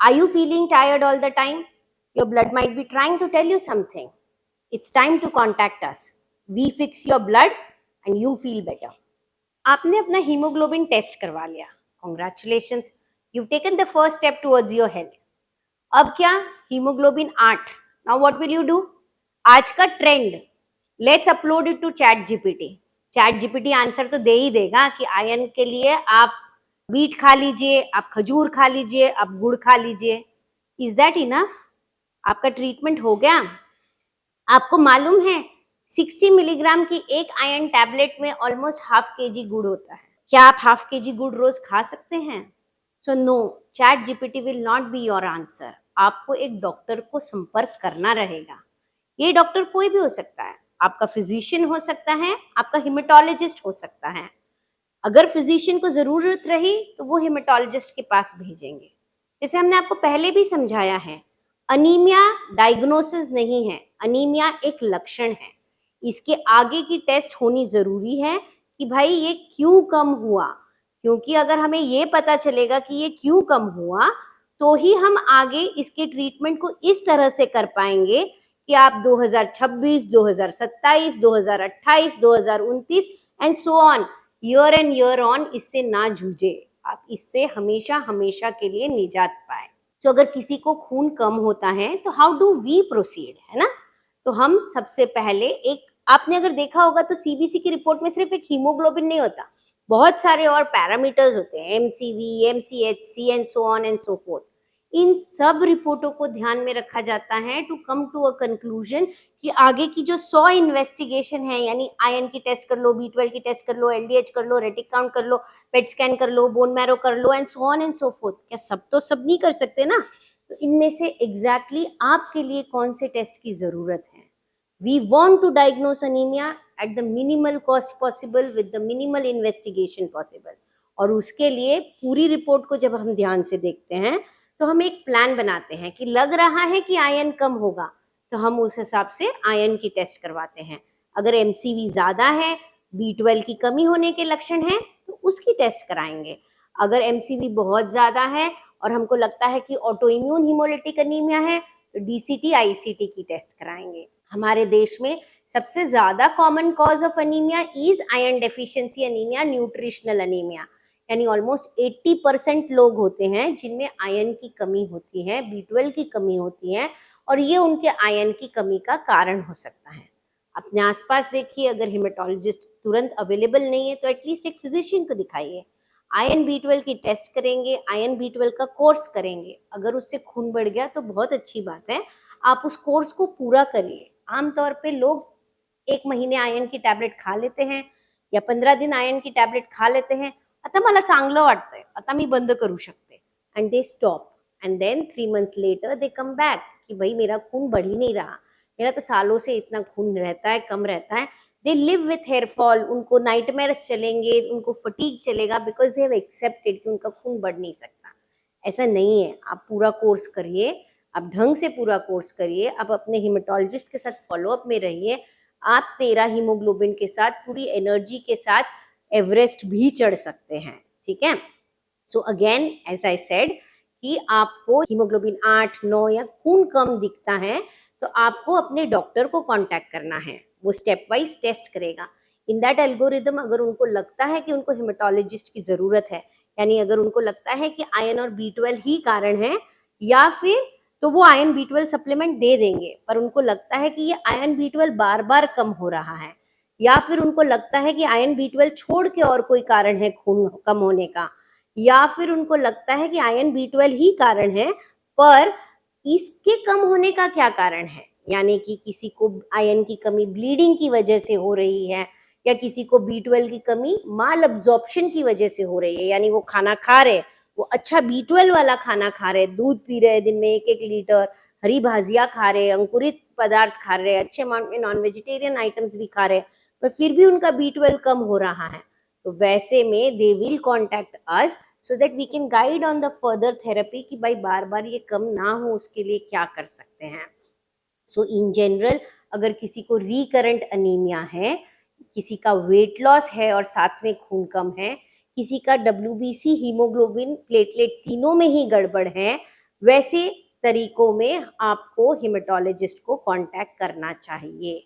Are you feeling tired all the time? Your blood might be trying to tell you something. It's time to contact us. We fix your blood and you feel better. आपने अपना haemoglobin test करवा लिया. Congratulations. You've taken the first step towards your health. अब क्या? Haemoglobin 8. Now what will you do? आज का trend, let's upload it to ChatGPT. ChatGPT answer तो दे ही देगा कि आयरन के लिए आप बीट खा लीजिए, आप खजूर खा लीजिए, आप गुड़ खा लीजिए. Is that enough? आपका ट्रीटमेंट हो गया? आपको मालूम है 60 मिलीग्राम की एक आयरन टैबलेट में ऑलमोस्ट हाफ केजी गुड़ होता है. क्या आप हाफ केजी गुड़ रोज खा सकते हैं? So no, ChatGPT will not be your answer. आपको एक डॉक्टर को संपर्क करना रहेगा. ये डॉक्टर कोई भी हो सकता है. आपका फिजिशियन हो सकता है, आपका हिमेटोलॉजिस्ट हो सकता है. अगर फिजिशियन को जरूरत रही तो वो हिमेटोलॉजिस्ट के पास भेजेंगे. जैसे हमने आपको पहले भी समझाया है, अनीमिया डायग्नोसिस नहीं है, अनीमिया एक लक्षण है. इसके आगे की टेस्ट होनी जरूरी है कि भाई ये क्यों कम हुआ, क्योंकि अगर हमें ये पता चलेगा कि ये क्यों कम हुआ तो ही हम आगे इसके ट्रीटमेंट को इस तरह से कर पाएंगे कि आप 2026, 2027, 2028, 2029 and so on, year and year on इससे ना जूझे. आप इससे हमेशा हमेशा के लिए निजात पाए. तो अगर किसी को खून कम होता है तो हाउ डू वी प्रोसीड, है ना? तो हम सबसे पहले एक, आपने अगर देखा होगा तो सीबीसी की रिपोर्ट में सिर्फ एक हीमोग्लोबिन नहीं होता, बहुत सारे और पैरामीटर्स होते हैं, MCV, MCHC and so on and so forth. इन सब रिपोर्टों को ध्यान में रखा जाता है to come to a conclusion कि आगे की जो 100 इन्वेस्टिगेशन है, यानी आयरन की टेस्ट कर लो, B12 की टेस्ट कर लो, एलडीएच कर लो, रेटिक काउंट कर लो, पेट स्कैन कर लो, बोन मैरो कर लो and so on and so forth. क्या सब तो सब नहीं कर सकते ना? तो इनमें से एग्जैक्टली आपके लिए कौन से टेस्ट की जरूरत है? We want to diagnose anemia at the minimal cost possible with the minimal investigation possible. और उसके लिए पूरी रिपोर्ट को जब हम ध्यान से देखते हैं तो हम एक प्लान बनाते हैं कि लग रहा है कि आयरन कम होगा तो हम उस हिसाब से आयरन की टेस्ट करवाते हैं. अगर एमसीवी ज्यादा है, B12 की कमी होने के लक्षण हैं तो उसकी टेस्ट कराएंगे. अगर एमसीवी बहुत ज्यादा है और हमको लगता है कि ऑटो इम्यून हीमोलिटिक अनीमिया है तो डीसीटी आईसीटी की टेस्ट कराएंगे. हमारे देश में सबसे ज्यादा common cause of anaemia is iron deficiency anaemia, nutritional anaemia. यानी ऑलमोस्ट 80% लोग होते हैं जिनमें आयरन की कमी होती है, B12 की कमी होती है और ये उनके आयरन की कमी का कारण हो सकता है. अपने आसपास देखिए, अगर हिमेटोलॉजिस्ट तुरंत अवेलेबल नहीं है तो एटलीस्ट एक फिजिशियन को दिखाइए. आयरन B12 की टेस्ट करेंगे, आयरन B12 का कोर्स करेंगे. अगर उससे खून बढ़ गया तो बहुत अच्छी बात है, आप उस कोर्स को पूरा करिए. आमतौर पे लोग 1 महीने आयरन की टॅबलेट खा लेते हैं या 15 दिन आयरन की टॅबलेट खा लेते हैं. आता मला चांगलं वाटतंय, आता मी बंद करू शकते, and they stop and then 3 months later they come back कि भाई मेरा खून बढ़ ही नहीं रहा, मेरा तो सालों से इतना खून रहता है, कम रहता है. They live with hair fall, उनको नाइटमेयर्स चलेंगे, उनको फटीग चलेगा बिकॉज दे हैव एक्सेप्टेड कि उनका खून बढ़ नहीं सकता. ऐसा नहीं है. आप पूरा कोर्स करिए, आप ढंग से पूरा कोर्स करिए, आप अपने हिमेटोलॉजिस्ट के साथ फॉलोअप में रहिए. आप 13 हीमोग्लोबिन के साथ पूरी एनर्जी के साथ एवरेस्ट भी चढ़ सकते हैं. ठीक है? So again as I said कि आपको हीमोग्लोबिन 8, 9 या खून कम दिखता है तो आपको अपने डॉक्टर को कांटेक्ट करना है. वो स्टेप वाइज टेस्ट करेगा. इन दैट एल्गोरिदम अगर उनको लगता है कि उनको हिमेटोलॉजिस्ट की जरूरत है, यानी अगर उनको लगता है कि आयरन और B12 ही कारण है, या फिर तो वो आयरन B12 सप्लीमेंट दे देंगे. पर उनको लगता है कि ये आयरन B12 बार बार कम हो रहा है, या फिर उनको लगता है कि आयरन B12 छोड़ के और कोई कारण है खून कम होने का, या फिर उनको लगता है कि आयरन B12 ही कारण है, पर इसके कम होने का क्या कारण है, यानी कि किसी को आयरन की कमी ब्लीडिंग की वजह से हो रही है, या किसी को B12 की कमी माल अब्जॉर्प्शन की वजह से हो रही है, यानी वो खाना खा रहे, वो अच्छा B12 वाला खाना खा रहे, दूध पी रहे दिन में 1-1 लीटर, हरी भाजियां खा रहे, अंकुरित पदार्थ खा रहे, अच्छे अमाउंट में नॉन वेजिटेरियन आइटम्स भी खा रहे, पर फिर भी उनका B12 कम हो रहा है. तो वैसे में they will contact us so that we can guide on the further therapy कि भाई बार बार ये कम ना हो उसके लिए क्या कर सकते हैं. सो इन जनरल अगर किसी को रिकरेंट अनीमिया है, किसी का वेट लॉस है और साथ में खून कम है, किसी का WBC, हीमोग्लोबिन, प्लेटलेट तीनों में ही गड़बड़ है, वैसे तरीकों में आपको हेमेटोलॉजिस्ट को कांटेक्ट करना चाहिए।